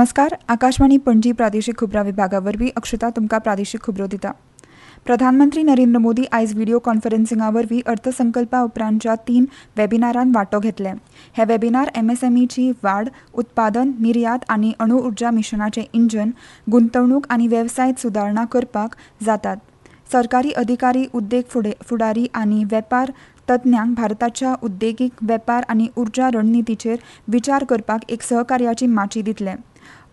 नमस्कार. आकाशवाणी पणजी प्रादेशीक खबरां विभागा वरवीं अक्षता तुमकां प्रादेशीक खबरो दिता. प्रधानमंत्री नरेंद्र मोदी आयज व्हिडिओ कॉन्फरन्सिंगा वरवीं अर्थसंकल्पा उपरांतच्या 3 वेबिनारांत वांटो घेतले. हे वेबिनार एमएसएमईची वाड, उत्पादन, निर्यात आनी अणु उर्जा मिशनाचें इंजन, गुंतवणूक आनी वेवसायीक सुदारणा करपाक जातात. सरकारी अधिकारी, उद्देग फुडारी आनी वेपार तज्ञांक भारताच्या उद्देगीक वेपार आनी उर्जा रणनितीचेर विचार करपाक एक सहकार्याची माची दितले.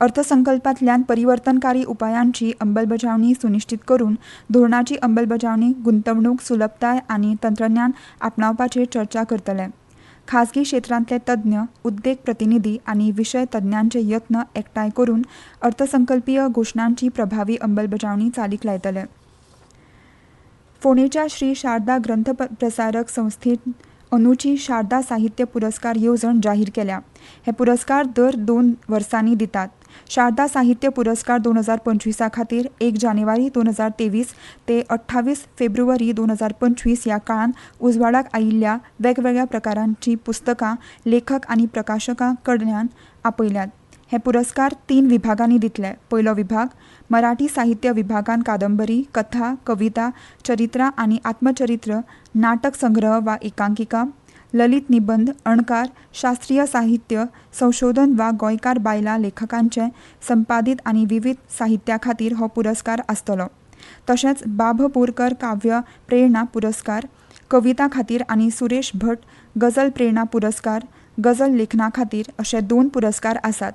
अर्थसंकल्पांतल्यान परिवर्तनकारी उपायांची अंमलबजावणी सुनिश्चित करून धोरणाची अंमलबजावणी, गुंतवणूक, सुलभताय आनी तंत्रज्ञान आपणावपाचेर चर्चा करतले. खासगी क्षेत्रांतले तज्ञ, उद्देग प्रतिनिधी आनी विशय तज्ञांचे यत्न एकठांय करून अर्थसंकल्पीय घोशणांची प्रभावी अंमलबजावणी चालीक लायतले. फोंडेच्या श्री शारदा ग्रंथ प्रसारक संस्थेन अंदूची शारदा साहित्य पुरस्कार येवजण जाहीर केल्या. हे पुरस्कार दर 2 वर्सांनी दितात. शारदा साहित्य पुरस्कार 2025 खातीर 1 जानेवारी 2023 ते 28 फेब्रुवारी 2025 ह्या काळात उजवाडाक आयिल्ल्या वेगवेगळ्या प्रकारांची पुस्तकां लेखक आनी प्रकाशकां कडल्यान आपयल्यात. हे पुरस्कार 3 विभागांनी दितले. पयलो विभाग मराठी साहित्य विभागान कादंबरी, कथा, कविता, चरित्रां आनी आत्मचरित्र, नाटक संग्रह वा एकांकिका, ललित निबंध, अणकार, शास्त्रीय साहित्य, संशोधन वा गोंयकार बायलां लेखकांचे संपादीत आनी विविध साहित्या खातीर हो पुरस्कार आसतलो. तशेंच बाब बोरकर काव्य प्रेरणा पुरस्कार कविता खातीर आनी सुरेश भट गझल प्रेरणा पुरस्कार गझल लेखना खातीर अशे 2 पुरस्कार आसात.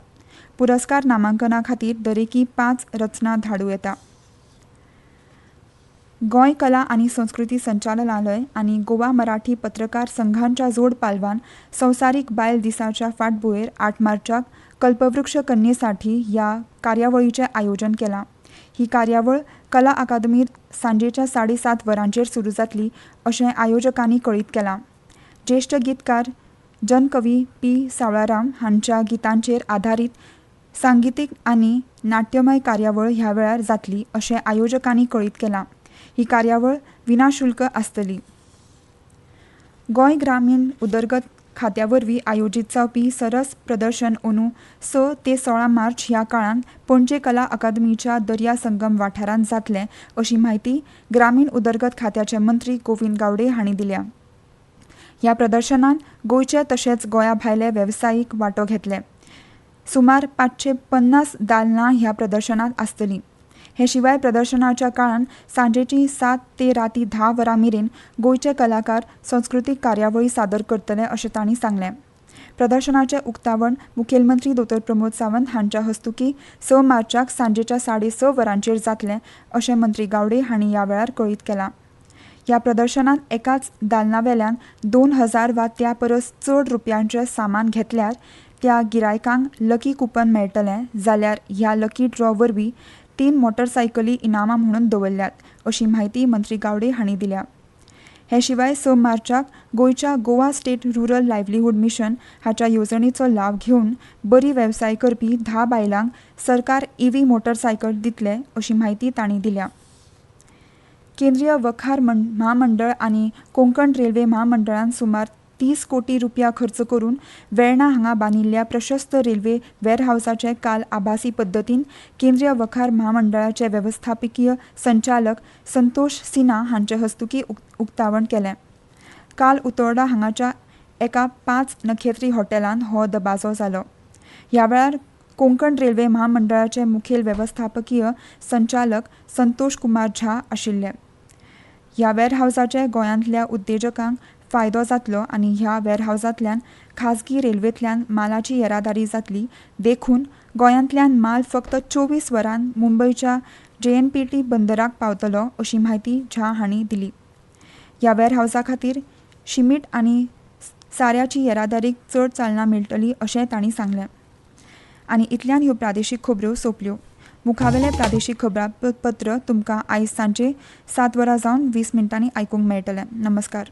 पुरस्कार नामांकना खातीर दरेकी 5 रचना धाडूं येता. गोंय कला आनी संस्कृती संचालनालय आनी गोवा मराठी पत्रकार संघांच्या जोड पालवान संवसारीक बायल दिसाच्या फाटभुंयेर 8 मार्चाक कल्पवृक्ष कन्येसाठी ह्या कार्यावळीचें आयोजन केलां. ही कार्यावळ कला अकादमींत सांजेच्या 7:30 वरांचेर सुरू जातली अशें आयोजकांनी कळीत केलां. ज्येश्ठ गीतकार जनकवी पी. सावळाराम हांच्या गितांचेर आधारीत सांगीतीक आनी नाट्यमय कार्यावळ ह्या वेळार जातली अशें आयोजकांनी कळीत केलां. ही कार्यावळ विनाशुल्क आसतली. गोंय ग्रामीण उदरगत खात्या वरवीं आयोजीत जावपी सरस प्रदर्शन अंदू 6 ते 16 मार्च ह्या काळात पणजे कला अकादमीच्या दर्या संगम वाठारांत जातलें अशी माहिती ग्रामीण उदरगत खात्याचे मंत्री गोविंद गावडे हांणी दिल्या. ह्या प्रदर्शनात गोंयचे तशेंच गोंया भायले वेवसायीक वांटो घेतले. सुमार 550 दालनां ह्या प्रदर्शनात आसतलीं. हे शिवाय प्रदर्शनाच्या काळात सांजेची 7 ते राती 10 वरां मेरेन गोंयचे कलाकार संस्कृतीक कार्यावळी सादर करतले अशें तांणी सांगलें. प्रदर्शनाचें उक्तावण मुखेलमंत्री दोतोर प्रमोद सावंत हांच्या हस्तुकीं 6 मार्चाक सांजेच्या 6:30 वरांचेर जातलें अशें मंत्री गावडे हांणी ह्या वेळार कळीत केलां. ह्या प्रदर्शनात एकाच दालनावेल्यान 2000 वा त्या परस चड रुपयांचें सामान घेतल्यार त्या गिरायकांक लकी कुपन मेळटलें जाल्यार ह्या लकी ड्रॉ वरवीं 3 मोटरसायकली इनामां म्हणून दवरल्यात अशी माहिती मंत्री गावडे हांणी दिल्या. हे शिवाय 6 मार्चाक गोंयच्या Goa state rural livelihood mission हाच्या येवजणेचो लाव घेवन बरी वेवसाय करपी 10 बायलांक सरकार EV मोटरसायकल दितले अशी माहिती तांणी दिल्या. केंद्रीय वखार महामंडळ आनी कोंकण रेल्वे महामंडळान सुमार 30 कोटी रुपया खर्च करून वेर्णा हांगा बांदिल्ल्या प्रशस्त रेल्वे वेअरहावसाचें काल आभासी पद्दतीन केंद्रीय वखार महामंडळाचे वेवस्थापकीय संचालक संतोष सिन्हा हांचे हस्तुकीं उक्तावण केलें. काल उतोर्डा हांगाच्या एका 5 नखेत्री हॉटेलांत हो दबाजो जालो. ह्या वेळार कोंकण रेल्वे महामंडळाचे मुखेल वेवस्थापकीय संचालक संतोष कुमार झा आशिल्ले. ह्या वेअरहावसाचे गोंयांतल्या उद्देजकांक फायदो जातलो आनी ह्या वेअरहावसांतल्यान खाजगी रेल्वेंतल्यान मालाची येरादारी जातली. देखून गोंयांतल्यान माल फक्त 24 वरांत मुंबयच्या JNPT बंदराक पावतलो अशी माहिती झा हांणी दिली. ह्या वेअरहावसा खातीर शिमीट आनी साऱ्याची येरादारीक चड चालना मेळटली अशें तांणी सांगलें. आनी इतल्यान ह्यो प्रादेशीक खबरो सोंपल्यो. मुखावेले प्रादेशीक खबरापत्र तुमकां आयज सांजे 7 वरां जावन 20 मिनटांनी आयकूंक मेळटलें. नमस्कार.